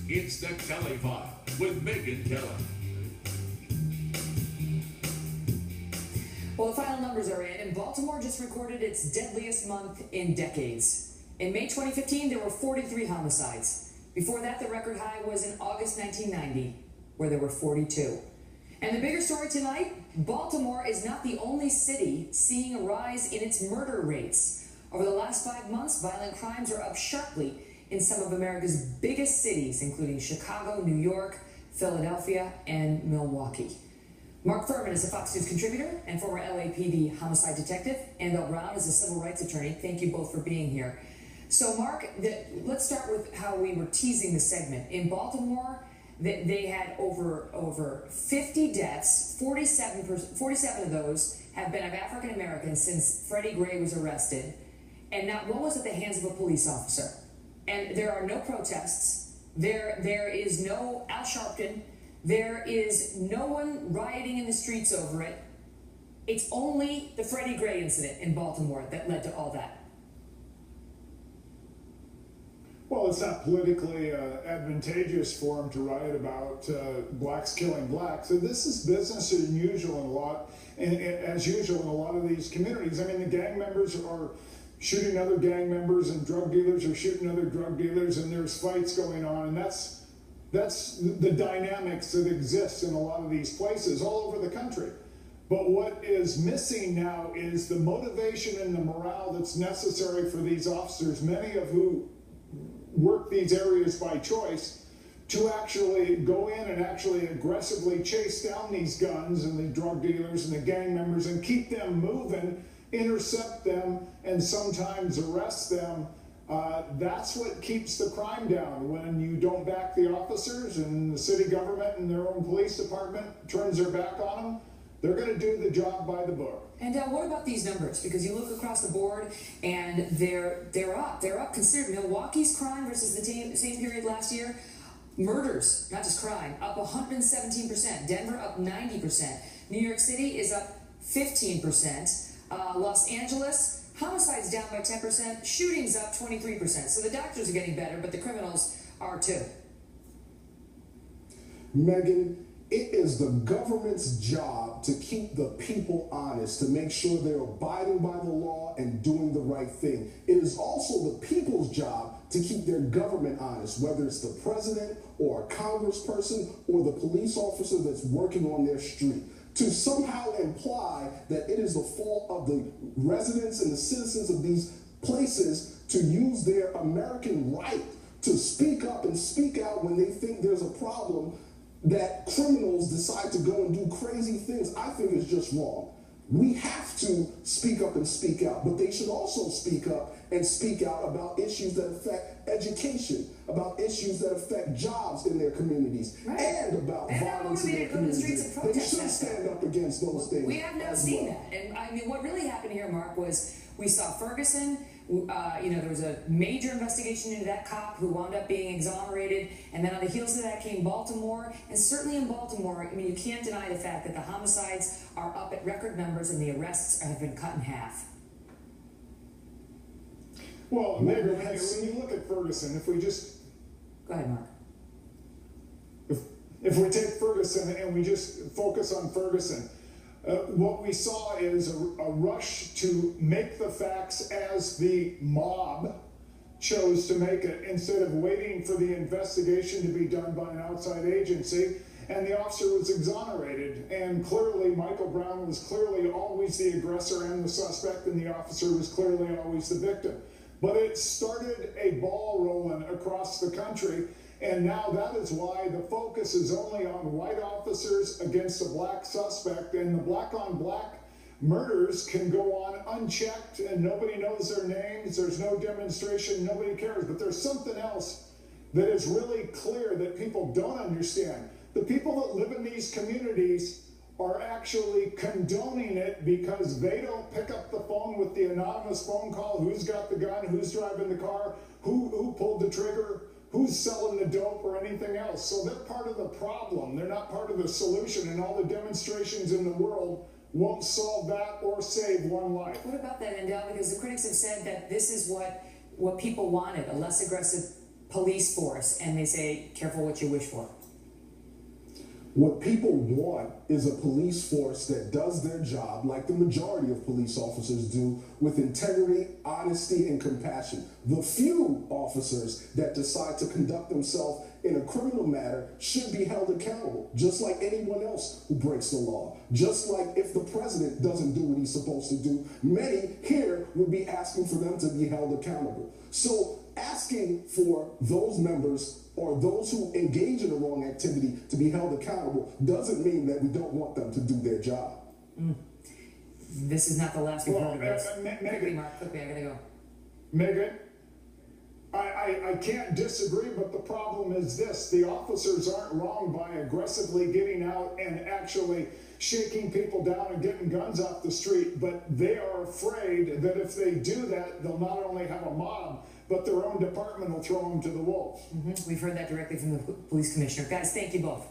It's the Kelly File with Megyn Kelly. Well, the final numbers are in, and Baltimore just recorded its deadliest month in decades. In May 2015, there were 43 homicides. Before that, the record high was in August 1990, where there were 42. And the bigger story tonight, Baltimore is not the only city seeing a rise in its murder rates. Over the last 5 months, violent crimes are up sharply in some of America's biggest cities, including Chicago, New York, Philadelphia, and Milwaukee. Mark Furman is a Fox News contributor and former LAPD homicide detective. Andel Brown is a civil rights attorney. Thank you both for being here. So, Mark, let's start with how we were teasing the segment. In Baltimore, they had over 50 deaths. 47 of those have been of African Americans since Freddie Gray was arrested. And not one was at the hands of a police officer. And there are no protests. There is no Al Sharpton. There is no one rioting in the streets over it. It's only the Freddie Gray incident in Baltimore that led to all that. Well, it's not politically advantageous for them to riot about blacks killing blacks. So this is business as usual as usual in a lot of these communities. I mean, the gang members are shooting other gang members, and drug dealers are shooting other drug dealers, and there's fights going on, and that's the dynamics that exist in a lot of these places all over the country. But what is missing now is the motivation and the morale that's necessary for these officers, many of who work these areas by choice, to actually go in and actually aggressively chase down these guns and the drug dealers and the gang members and keep them moving, intercept them, and sometimes arrest them. That's what keeps the crime down. When you don't back the officers and the city government and their own police department turns their back on them, they're going to do the job by the book. And what about these numbers? Because you look across the board and they're up. They're up considerably. Milwaukee's crime versus the same period last year, murders, not just crime, up 117%. Denver up 90%. New York City is up 15%. Los Angeles, homicides down by 10%, shootings up 23%. So the doctors are getting better, but the criminals are too. Megyn, it is the government's job to keep the people honest, to make sure they're abiding by the law and doing the right thing. It is also the people's job to keep their government honest, whether it's the president or a congressperson or the police officer that's working on their street. To somehow imply that it is the fault of the residents and the citizens of these places to use their American right to speak up and speak out when they think there's a problem, that criminals decide to go and do crazy things, I think is just wrong. We have to speak up and speak out, but they should also speak up and speak out about issues that affect education, about issues that affect jobs in their communities, right, and about violence in their communities. They should stand up against those things. We have not seen that. And I mean, what really happened here, Mark, was we saw Ferguson. There was a major investigation into that cop who wound up being exonerated, and then on the heels of that came Baltimore. And certainly in Baltimore, I mean, you can't deny the fact that the homicides are up at record numbers and the arrests have been cut in half. Well, Megyn, when you look at Ferguson, if we just... Go ahead, Mark. If we take Ferguson and we just focus on Ferguson, what we saw is a rush to make the facts as the mob chose to make it, instead of waiting for the investigation to be done by an outside agency, and the officer was exonerated. And clearly, Michael Brown was clearly always the aggressor and the suspect, and the officer was clearly always the victim. But it started a ball rolling across the country, and now that is why the focus is only on white officers against a black suspect, and the black-on-black murders can go on unchecked, and nobody knows their names. There's no demonstration. Nobody cares. But there's something else that is really clear that people don't understand. The people that live in these communities are actually condoning it because they don't pick up the phone with the anonymous phone call. Who's got the gun? Who's driving the car? Who pulled the trigger? Who's selling the dope or anything else? So they're part of the problem. They're not part of the solution, and all the demonstrations in the world won't solve that or save one life. What about that, Andel? Because the critics have said that this is what people wanted, a less aggressive police force, and they say, careful what you wish for. What people want is a police force that does their job like the majority of police officers do, with integrity, honesty, and compassion. The few officers that decide to conduct themselves in a criminal matter should be held accountable, just like anyone else who breaks the law. Just like if the president doesn't do what he's supposed to do, many here would be asking for them to be held accountable. So asking for those members or those who engage in the wrong activity to be held accountable doesn't mean that we don't want them to do their job. This is not the last we've heard of this. Quickly, Megan, Mark, quickly, I gotta go. Megan, I can't disagree, but the problem is this: the officers aren't wrong by aggressively getting out and actually shaking people down and getting guns off the street, but they are afraid that if they do that, they'll not only have a mob, but their own department will throw them to the wolves. We've heard that directly from the police commissioner. Guys, thank you both.